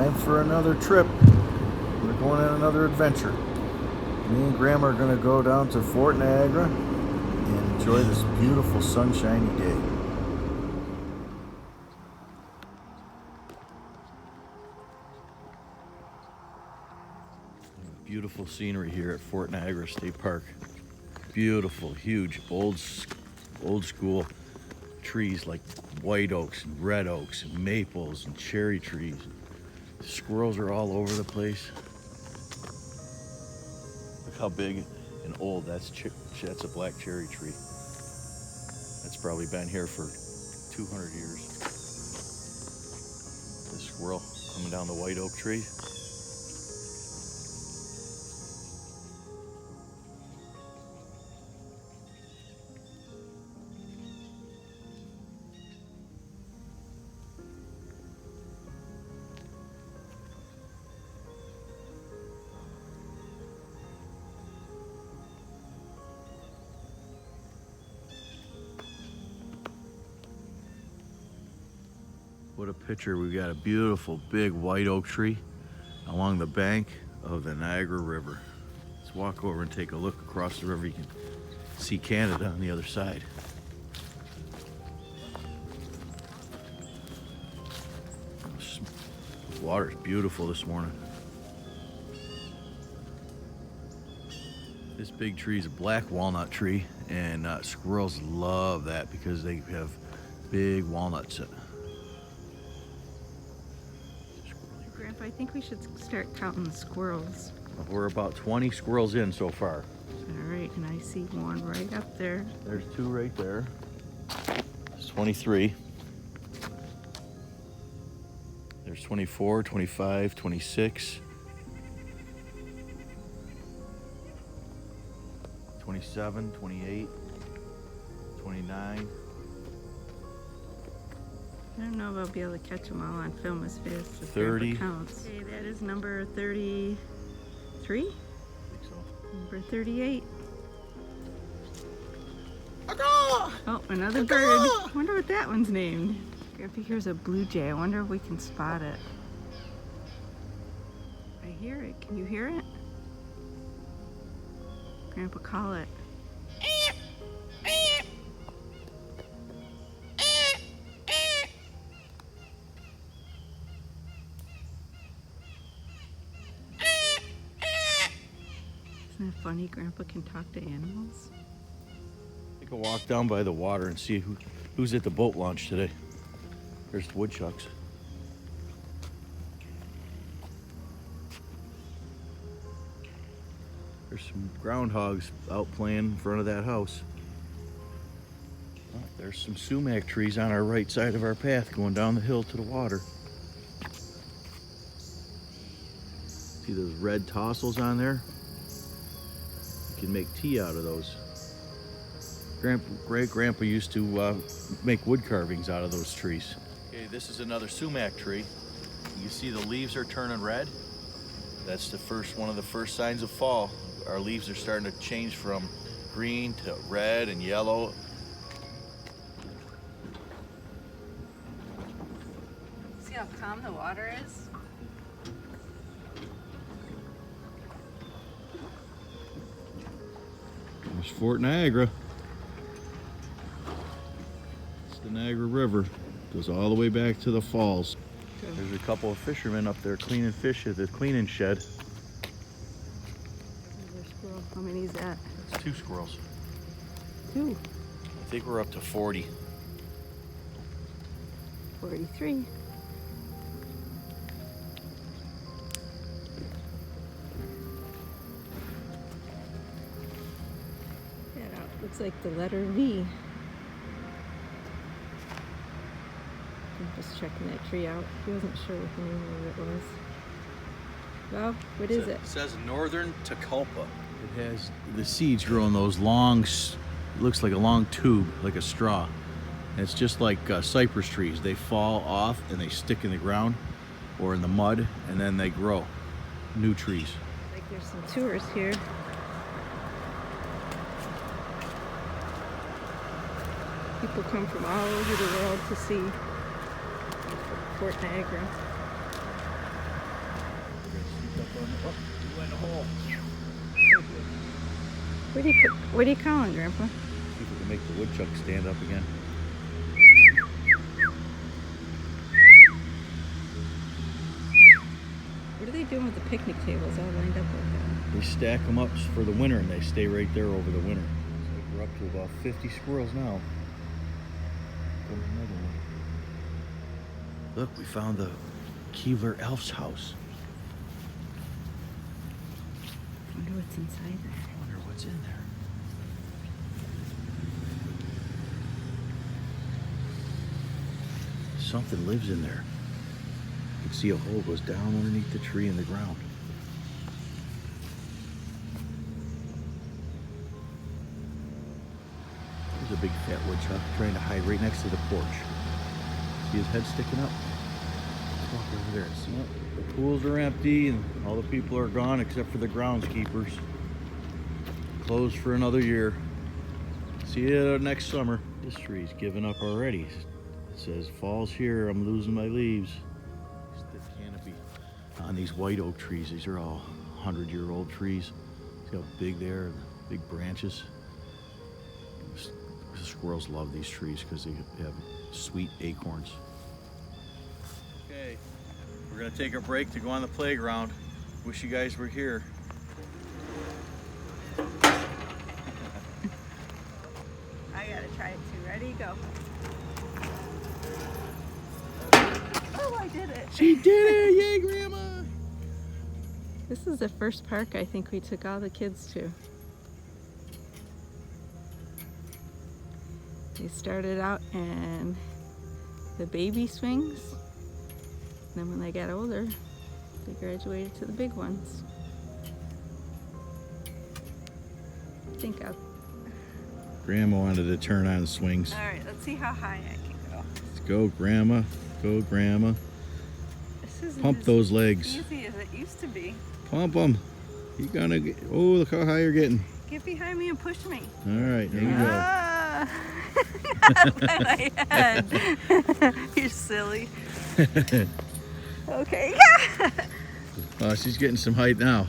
Time for another trip. We're going on another adventure. Me and Grandma are going to go down to Fort Niagara and enjoy this beautiful sunshiny day. Beautiful scenery here at Fort Niagara State Park. Beautiful, huge, old school trees like white oaks and red oaks and maples and cherry trees. Squirrels are all over the place. Look how big and old that's a black cherry tree. That's probably been here for 200 years. The squirrel coming down the white oak tree. What a picture. We've got a beautiful big white oak tree along the bank of the Niagara River. Let's walk over and take a look across the river. You can see Canada on the other side. The water's beautiful this morning. This big tree is a black walnut tree, and squirrels love that because they have big walnuts. Grandpa, I think we should start counting the squirrels. We're about 20 squirrels in so far. All right, and I see one right up there. There's two right there. There's 23. There's 24, 25, 26, 27, 28, 29. I don't know if I'll be able to catch them all on film as fast as 30. counts. Okay, that is number 33? I think so. Number 38. Aga! Oh, another bird. I wonder what that one's named. Grandpa, here's a blue jay. I wonder if we can spot it. I hear it. Can you hear it? Grandpa, call it. Isn't it funny Grandpa can talk to animals? Take a walk down by the water and see who's at the boat launch today. There's the woodchucks. There's some groundhogs out playing in front of that house. Oh, there's some sumac trees on our right side of our path going down the hill to the water. See those red tassels on there? You can make tea out of those. Great-grandpa used to make wood carvings out of those trees. Okay, this is another sumac tree. You see the leaves are turning red. That's one of the first signs of fall. Our leaves are starting to change from green to red and yellow. See how calm the water is? There's Fort Niagara. It's the Niagara River. Goes all the way back to the falls. There's a couple of fishermen up there cleaning fish at the cleaning shed. There's a squirrel. How many is that? That's 2 squirrels. 2. I think we're up to 40. 43. Looks like the letter V. I'm just checking that tree out. He wasn't sure what the name of it was. Well, what is it? It says Northern Tacoma. It has the seeds grow in those long, looks like a long tube, like a straw. And it's just like cypress trees. They fall off and they stick in the ground or in the mud, and then they grow new trees. Like there's some tours here. People come from all over the world to see Fort Niagara. He went in the hole. What are you calling, Grandpa? See if we can make the woodchuck stand up again. What are they doing with the picnic tables all lined up like that? They stack them up for the winter and they stay right there over the winter. So we're up to about 50 squirrels now. Comes another one. Look, we found the Keebler Elf's house. I wonder what's inside there. I wonder what's in there. Something lives in there. You can see a hole goes down underneath the tree in the ground. There's a big fat woodchuck trying to hide right next to the porch. See his head sticking up? Let's walk over there and see. Well, the pools are empty and all the people are gone except for the groundskeepers. Closed for another year. See you next summer. This tree's given up already. It says, fall's here, I'm losing my leaves. It's the canopy on these white oak trees. These are all 100-year-old trees. See how big they are, the big branches. The squirrels love these trees because they have sweet acorns. Okay, we're gonna take a break to go on the playground. Wish you guys were here. I gotta try it too. Ready? Go. Oh, I did it. She did it! Yay, Grandma! This is the first park I think we took all the kids to. They started out in the baby swings. Then when they got older, they graduated to the big ones. I think I'll... Grandma wanted to turn on swings. All right, let's see how high I can go. Let's go, Grandma. Go, Grandma. This isn't Pump as those legs. easy as it used to be. Pump them. You're gonna get... Oh, look how high you're getting. Get behind me and push me. All right, there you go. Ah. My head. You're silly. Okay. Oh, she's getting some height now.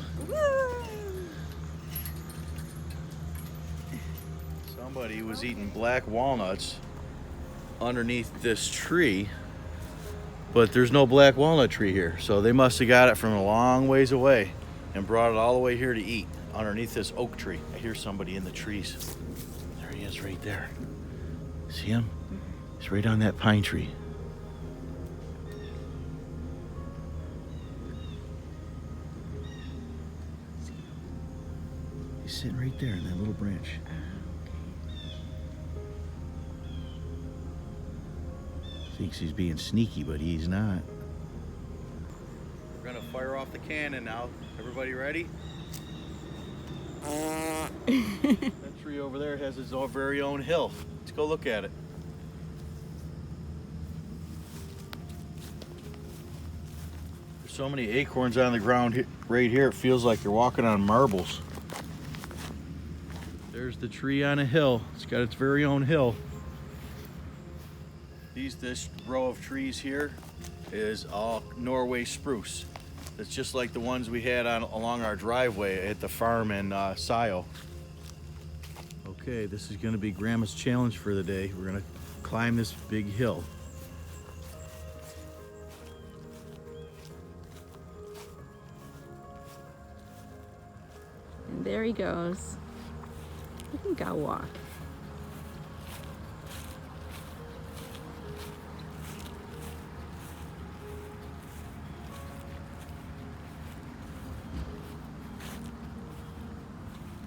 Somebody was eating black walnuts underneath this tree, but there's no black walnut tree here. So they must have got it from a long ways away and brought it all the way here to eat underneath this oak tree. I hear somebody in the trees. There he is right there. See him? He's right on that pine tree. He's sitting right there in that little branch. Thinks he's being sneaky, but he's not. We're gonna fire off the cannon now. Everybody ready? That tree over there has its own very own hill. Let's go look at it. There's so many acorns on the ground right here. It feels like you're walking on marbles. There's the tree on a hill. It's got its very own hill. This row of trees here is all Norway spruce. It's just like the ones we had along our driveway at the farm in Scio. Okay, this is gonna be Grandma's challenge for the day. We're gonna climb this big hill. And there he goes. I think I'll walk.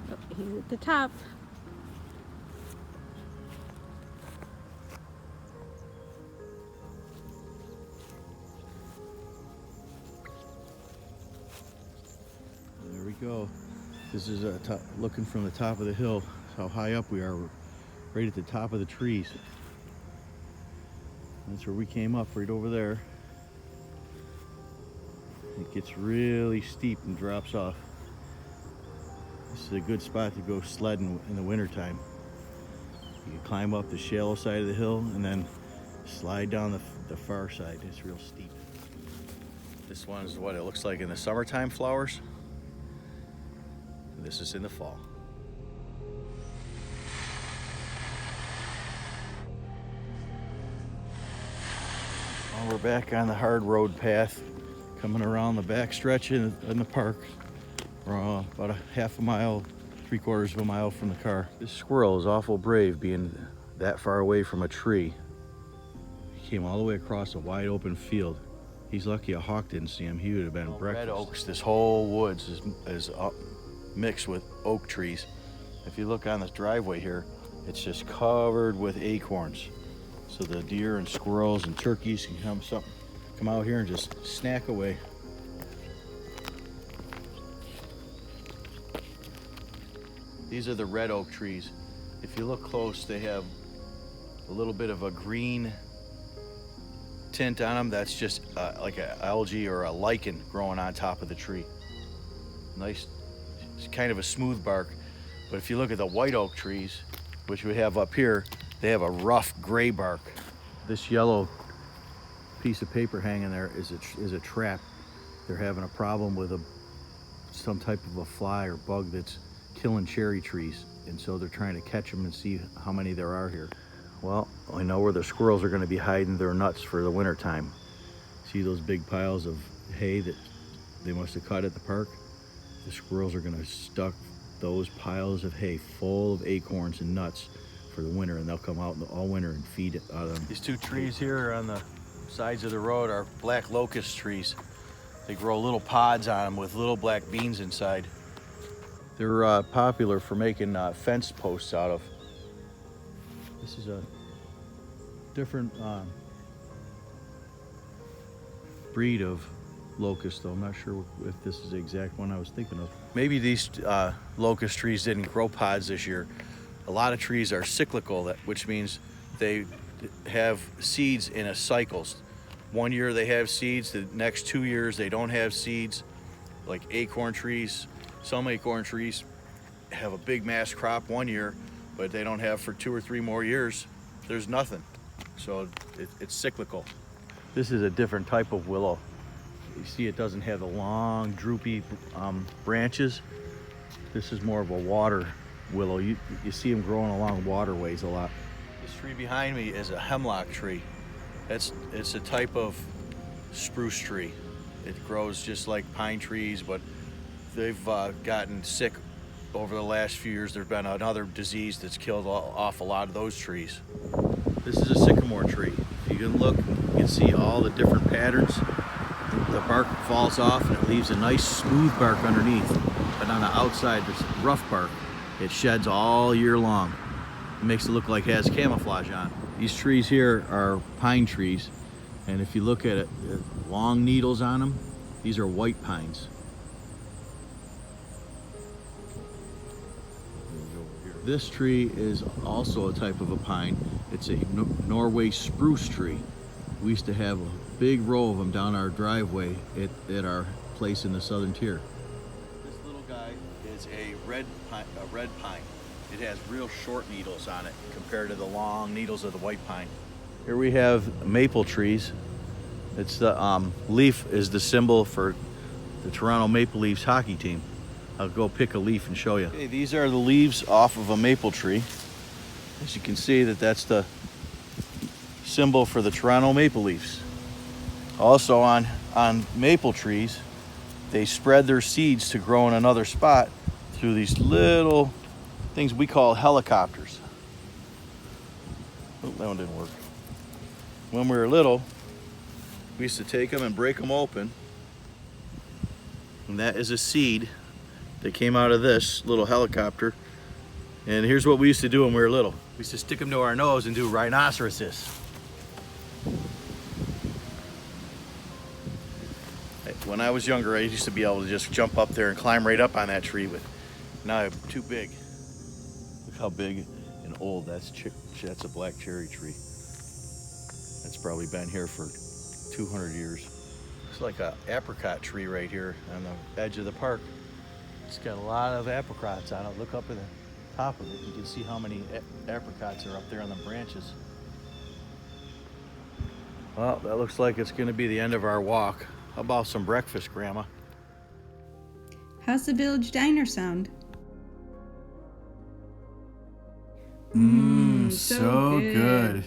Oh, he's at the top. There we go. This is looking from the top of the hill. How high up we are. We're right at the top of the trees. That's where we came up, right over there. It gets really steep and drops off. This is a good spot to go sledding in the wintertime. You can climb up the shallow side of the hill and then slide down the far side. It's real steep. This one is what it looks like in the summertime flowers. This is in the fall. Well, we're back on the hard road path, coming around the back stretch in the park. We're about a half a mile, 3/4 of a mile from the car. This squirrel is awful brave being that far away from a tree. He came all the way across a wide open field. He's lucky a hawk didn't see him. He would have been breakfast. Red oaks, this whole woods is mixed with oak trees. If you look on this driveway here, it's just covered with acorns. So the deer and squirrels and turkeys can come out here and just snack away. These are the red oak trees. If you look close, they have a little bit of a green tint on them. That's just like an algae or a lichen growing on top of the tree. Nice, it's kind of a smooth bark. But if you look at the white oak trees, which we have up here, they have a rough gray bark. This yellow piece of paper hanging there is a trap. They're having a problem with some type of a fly or bug that's killing cherry trees, and so they're trying to catch them and see how many there are here. Well, I know where the squirrels are going to be hiding their nuts for the winter time. See those big piles of hay that they must have cut at the park? The squirrels are going to stuff those piles of hay full of acorns and nuts for the winter, and they'll come out all winter and feed it out of them. These two trees here on the sides of the road are black locust trees. They grow little pods on them with little black beans inside. They're popular for making fence posts out of. This is a different breed of locust, though. I'm not sure if this is the exact one I was thinking of. Maybe these locust trees didn't grow pods this year. A lot of trees are cyclical, which means they have seeds in a cycle. One year they have seeds, the next 2 years they don't have seeds. Like acorn trees, some acorn trees have a big mass crop one year, but they don't have for 2 or 3 more years. There's nothing. So it's cyclical. This is a different type of willow. You see it doesn't have the long droopy branches. This is more of a water willow. You see them growing along waterways a lot. This tree behind me is a hemlock tree. It's a type of spruce tree. It grows just like pine trees, but they've gotten sick over the last few years. There's been another disease that's killed off a lot of those trees. This is a sycamore tree. If you can look, you can see all the different patterns. The bark falls off and it leaves a nice smooth bark underneath. But on the outside, there's rough bark. It sheds all year long. It makes it look like it has camouflage on. These trees here are pine trees. And if you look at it, long needles on them, these are white pines. This tree is also a type of a pine. It's a Norway spruce tree. We used to have a big row of them down our driveway at our place in the southern tier. This little guy is a red pine. It has real short needles on it compared to the long needles of the white pine. Here we have maple trees. It's the leaf is the symbol for the Toronto Maple Leafs hockey team. I'll go pick a leaf and show you. Okay, these are the leaves off of a maple tree. As you can see, that's the symbol for the Toronto Maple Leafs. Also on maple trees, they spread their seeds to grow in another spot through these little things we call helicopters. Oh, that one didn't work. When we were little, we used to take them and break them open. And that is a seed that came out of this little helicopter. And here's what we used to do when we were little. We used to stick them to our nose and do rhinoceroses. When I was younger, I used to be able to just jump up there and climb right up on that tree, but now I'm too big. Look how big and old that's a black cherry tree. That's probably been here for 200 years. It's like an apricot tree right here on the edge of the park. It's got a lot of apricots on it. Look up at the top of it. You can see how many apricots are up there on the branches. Well, that looks like it's going to be the end of our walk. How about some breakfast, Grandma? How's the village diner sound? So good.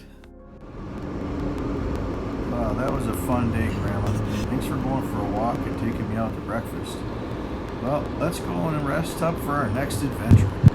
Wow, that was a fun day, Grandma. Thanks for going for a walk and taking me out to breakfast. Well, let's go and rest up for our next adventure.